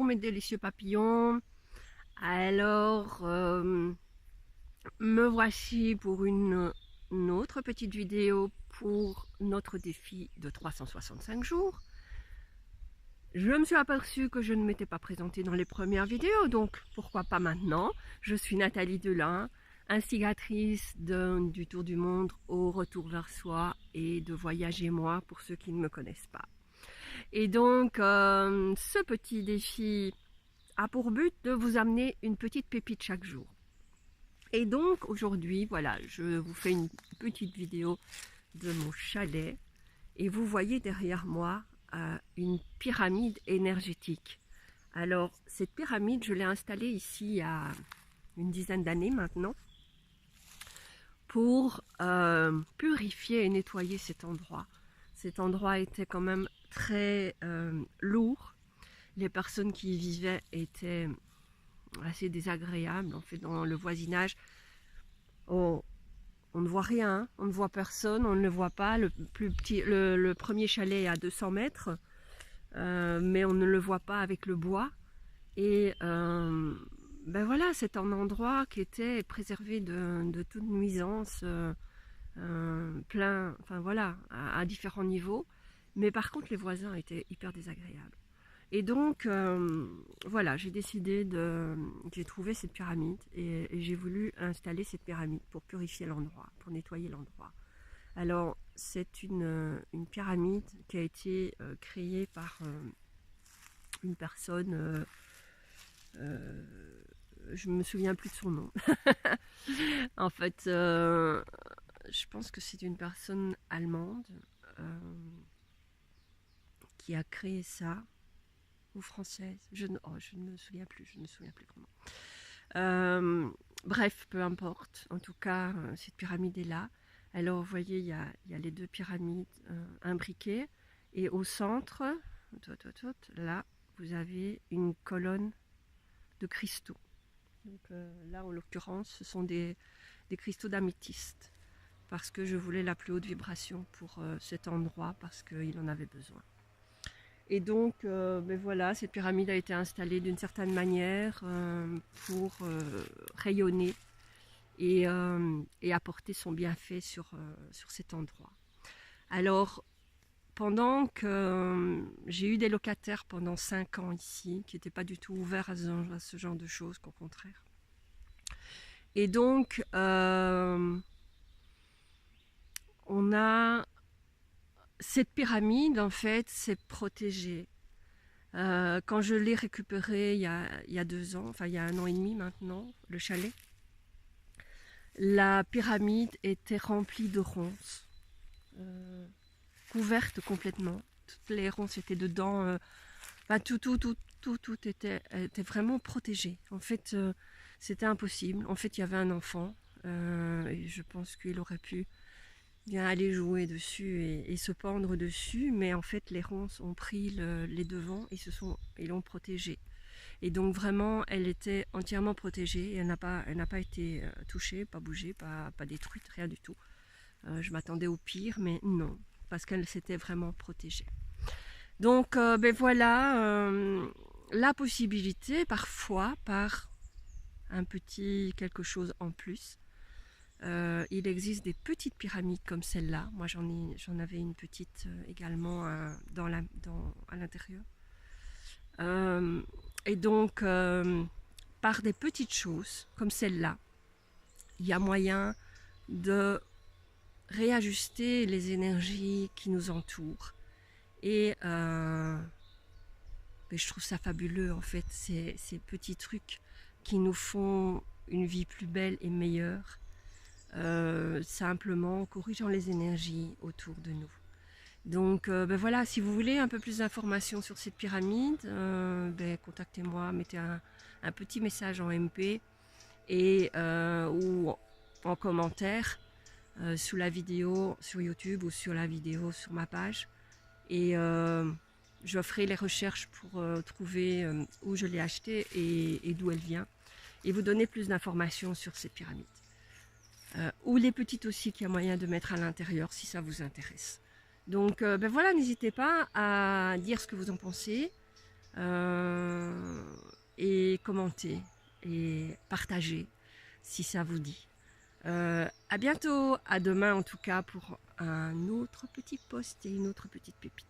mes délicieux papillons. Alors, me voici pour une autre petite vidéo pour notre défi de 365 jours. Je me suis aperçue que je ne m'étais pas présentée dans les premières vidéos, donc pourquoi pas maintenant. Je suis Nathalie Delin, instigatrice du Tour du Monde au retour vers soi et de Voyager moi pour ceux qui ne me connaissent pas. Et donc, ce petit défi a pour but de vous amener une petite pépite chaque jour. Et donc, aujourd'hui, voilà, je vous fais une petite vidéo de mon chalet. Et vous voyez derrière moi une pyramide énergétique. Alors, cette pyramide, je l'ai installée ici il y a une dizaine d'années maintenant pour purifier et nettoyer cet endroit. Cet endroit était quand même très lourd. Les personnes qui y vivaient étaient assez désagréables. En fait, dans le voisinage, on ne voit rien, on ne voit personne, on ne le voit pas. Le premier chalet est à 200 mètres, mais on ne le voit pas avec le bois. Et ben voilà, c'est un endroit qui était préservé de toute nuisance, plein, enfin voilà, à différents niveaux. Mais par contre, les voisins étaient hyper désagréables. Et donc, voilà, j'ai trouvé cette pyramide et j'ai voulu installer cette pyramide pour purifier l'endroit, pour nettoyer l'endroit. Alors, c'est une pyramide qui a été créée par une personne, je ne me souviens plus de son nom. En fait, je pense que c'est une personne allemande qui a créé ça. Ou française, je ne me souviens plus, comment. Bref, peu importe. En tout cas, cette pyramide est là. Alors, vous voyez, il y a les deux pyramides imbriquées. Et au centre, là, vous avez une colonne de cristaux. Donc là, en l'occurrence, ce sont des cristaux d'améthyste. Parce que je voulais la plus haute vibration pour cet endroit, parce qu'il en avait besoin. Et donc, ben voilà, cette pyramide a été installée d'une certaine manière pour rayonner et apporter son bienfait sur cet endroit. Alors, pendant que j'ai eu des locataires pendant 5 ans ici, qui n'étaient pas du tout ouverts à ce genre de choses, qu'au contraire. Et donc, on a... Cette pyramide, en fait, c'est protégé. Quand je l'ai récupéré il y a 2 ans, enfin il y a 1 an et demi maintenant, le chalet, la pyramide était remplie de ronces, couverte complètement. Toutes les ronces étaient dedans, tout était vraiment protégé. En fait, c'était impossible. En fait, il y avait un enfant, et je pense qu'il aurait pu bien aller jouer dessus et se pendre dessus, mais en fait les ronces ont pris les devants et l'ont protégée. Et donc vraiment elle était entièrement protégée et elle n'a pas été touchée, pas bougée, pas détruite, rien du tout. Je m'attendais au pire, mais non, parce qu'elle s'était vraiment protégée. Donc ben voilà, la possibilité parfois par un petit quelque chose en plus. Il existe des petites pyramides comme celle-là. Moi, j'en avais une petite également à l'intérieur. Et donc, par des petites choses comme celle-là, il y a moyen de réajuster les énergies qui nous entourent. Et je trouve ça fabuleux, en fait, ces petits trucs qui nous font une vie plus belle et meilleure. Simplement en corrigeant les énergies autour de nous. Donc ben voilà, si vous voulez un peu plus d'informations sur cette pyramide, ben, contactez-moi, mettez un petit message en MP et, ou en commentaire sous la vidéo sur YouTube ou sur la vidéo sur ma page. Et je ferai les recherches pour trouver où je l'ai achetée et d'où elle vient. Et vous donner plus d'informations sur cette pyramide. Ou les petites aussi qu'il y a moyen de mettre à l'intérieur si ça vous intéresse. Donc ben voilà, n'hésitez pas à dire ce que vous en pensez, et commentez et partagez si ça vous dit. À bientôt, à demain en tout cas pour un autre petit post et une autre petite pépite.